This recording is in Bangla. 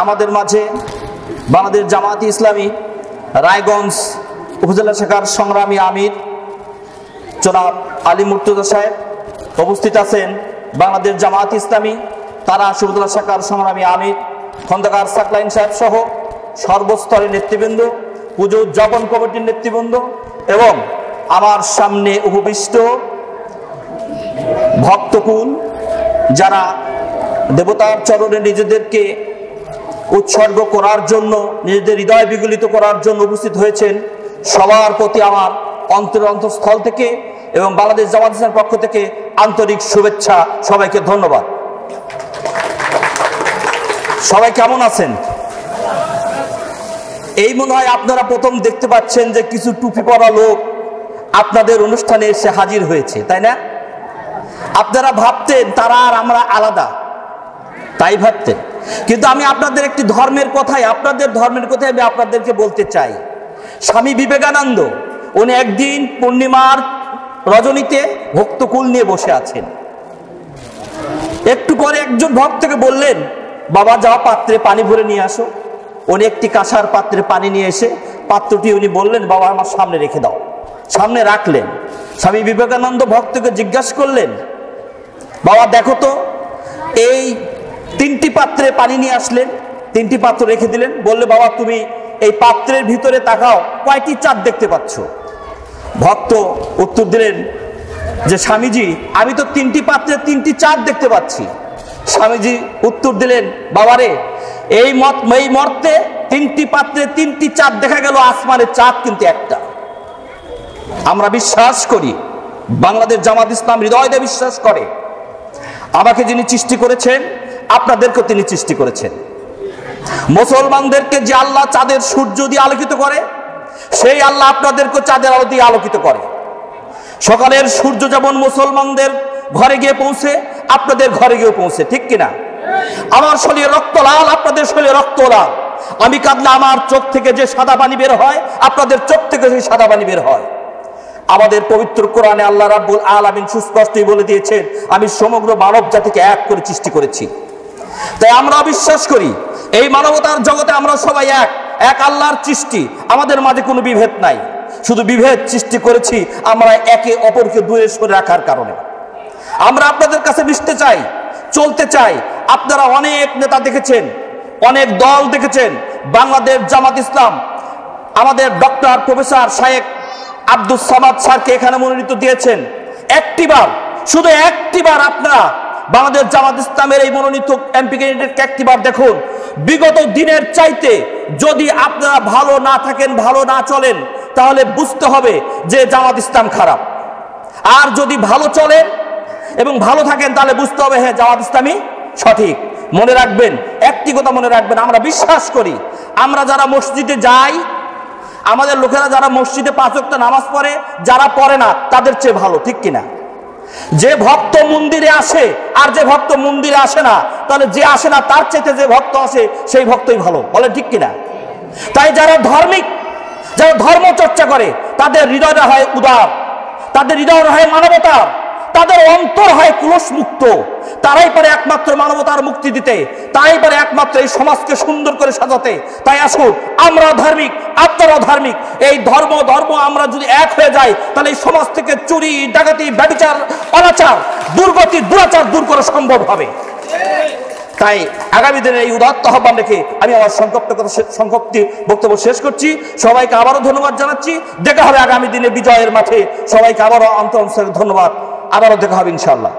আমাদের মাঝে বাংলাদেশ জামায়াতে ইসলামী রায়গঞ্জ উপজেলা শাখার সংগ্রামী আমির জনাব আলী মুর্তজা সাহেব উপস্থিত আছেন। বাংলাদেশ জামায়াতে ইসলামী তারা উপজেলা শাখার সংগ্রামী আমির খন্দকার সাকলাইন সাহেব সহ সর্বস্তরের নেতৃবৃন্দ, পুজো উদযাপন কমিটির নেতৃবৃন্দ এবং আমার সামনে উপবিষ্ট ভক্তকুল যারা দেবতার চরণে নিজেদেরকে উৎসর্গ করার জন্য, নিজেদের হৃদয় বিগলিত করার জন্য উপস্থিত হয়েছেন, সবার প্রতি আমার অন্তঃস্থল থেকে এবং বাংলাদেশ জামায়াত ইসলামীর পক্ষ থেকে আন্তরিক শুভেচ্ছা। সবাইকে ধন্যবাদ। সবাই কেমন আছেন? এই মনে হয় আপনারা প্রথম দেখতে পাচ্ছেন যে কিছু টুপি পরা লোক আপনাদের অনুষ্ঠানে এসে হাজির হয়েছে, তাই না? আপনারা ভাবতেন তারা আর আমরা আলাদা, তাই ভাবতেন। কিন্তু আমি আপনাদের একটি ধর্মের কথাই আমি আপনাদেরকে বলতে চাই। স্বামী বিবেকানন্দ উনি একদিন পূর্ণিমার রজনীতে ভক্তকুল নিয়ে বসে আছেন। একটু পরে একজন ভক্তকে বললেন, বাবা যাও পাত্রে পানি ভরে নিয়ে আসো। উনি একটি কাঁসার পাত্রে পানি নিয়ে এসে পাত্রটি উনি বললেন, বাবা আমার সামনে রেখে দাও। সামনে রাখলেন। স্বামী বিবেকানন্দ ভক্তকে জিজ্ঞাসা করলেন, বাবা দেখো তো, এই তিনটি পাত্রে পানি নিয়ে আসলেন, তিনটি পাত্র রেখে দিলেন, বললে বাবা তুমি এই পাত্রের ভিতরে তাকাও, কয়টি চাঁদ দেখতে পাচ্ছ? ভক্ত উত্তর দিলেন যে স্বামীজি আমি তো তিনটি পাত্রে তিনটি চাঁদ দেখতে পাচ্ছি। স্বামীজি উত্তর দিলেন, বাবারে এই মর্তে তিনটি পাত্রে তিনটি চাঁদ দেখা গেল, আসমানের চাঁদ কিন্তু একটা। আমরা বিশ্বাস করি, বাংলাদেশ জামায়াত ইসলাম হৃদয় দিয়ে বিশ্বাস করে, আমাকে যিনি সৃষ্টি করেছেন আপনাদেরকেও তিনি সৃষ্টি করেছেন। মুসলমানদেরকে যে আল্লাহ চাঁদের সূর্য দিয়ে আলোকিত করে, সেই আল্লাহ আপনাদেরকে চাঁদের আলো দিয়ে আলোকিত করে। সকালের সূর্য যেমন মুসলমানদের ঘরে গিয়ে পৌঁছে, আপনাদের ঘরে গিয়ে পৌঁছে, ঠিক কিনা? আমার শরীরে রক্ত লাল, আপনাদের শরীরে রক্ত লাল। আমি কাঁদলে আমার চোখ থেকে যে সাদা পানি বের হয়, আপনাদের চোখ থেকে সেই সাদা পানি বের হয়। আমাদের পবিত্র কোরআনে আল্লাহ রাব্বুল আলামিন সুস্পষ্টই বলে দিয়েছেন, আমি সমগ্র মানব জাতিকে এক করে সৃষ্টি করেছি। তাই আমরা বিশ্বাস করি এই মানবতার জগতে আমরা সবাই এক আল্লাহর সৃষ্টি, আমাদের মাঝে কোনো বিভেদ নাই। শুধু বিভেদ সৃষ্টি করেছি আমরা একে অপরকে দূরে সরে রাখার কারণে। আমরা আপনাদের কাছে মিশতে চাই, চলতে চাই। আপনারা অনেক নেতা দেখেছেন, অনেক দল দেখেছেন। বাংলাদেশ জামায়াত ইসলাম আমাদের ডক্টর প্রফেসর শাহেখ আব্দুস সামাদ স্যারকে এখানে মনোনীত দিয়েছেন। একটিবার, শুধু একটিবার আপনারা বাংলাদেশ জামায়াত ইসলামের এই মনোনীত এমপি ক্যান্ডিডেটকে একটিবার দেখুন। বিগত দিনের চাইতে যদি আপনারা ভালো না থাকেন, ভালো না চলেন, তাহলে বুঝতে হবে যে জামায়াত ইসলাম খারাপ। আর যদি ভালো চলেন এবং ভালো থাকেন, তাহলে বুঝতে হবে হ্যাঁ জামায়াত ইসলামী সঠিক। মনে রাখবেন, একটি কথা মনে রাখবেন, আমরা বিশ্বাস করি, আমরা যারা মসজিদে যাই, আমাদের লোকেরা যারা মসজিদে 5 ওয়াক্ত নামাজ পড়ে, যারা পড়ে না তাদের চেয়ে ভালো, ঠিক কিনা? যে ভক্ত মন্দিরে আসে আর যে ভক্ত মন্দিরে আসে না, তাহলে যে আসে না তার চেয়ে যে ভক্ত আসে সেই ভক্তই ভালো, বলে ঠিক কিনা? তাই যারা ধার্মিক, যারা ধর্ম চর্চা করে, তাদের হৃদয়টা হয় উদার, তাদের হৃদয় হয় মানবতা, তাদের অন্তর হয় কুলস মুক্ত। তারাই পারে একমাত্র মানবতার মুক্তি দিতে, তারাই পারে একমাত্র এই সমাজকে সুন্দর করে সাজাতে। তাই আসুন, আমরা ধার্মিক, আপনারাও ধার্মিক। এই ধর্ম আমরা যদি এক হয়ে যাই, তাহলে এই সমাজ থেকে চুরি, ডাকাতি, ব্যভিচার, অনাচার, দুর্গতি, দুরাচার দূর করা সম্ভব হবে। তাই আগামী দিনের এই উদাত্ত আহ্বান রেখে আমি আমার সংক্ষিপ্ত বক্তব্য শেষ করছি। সবাইকে আবারও ধন্যবাদ জানাচ্ছি। দেখা হবে আগামী দিনে বিজয়ের মাঠে। সবাইকে আবারও ধন্যবাদ। আবারও দেখা হবে ইনশাআল্লাহ।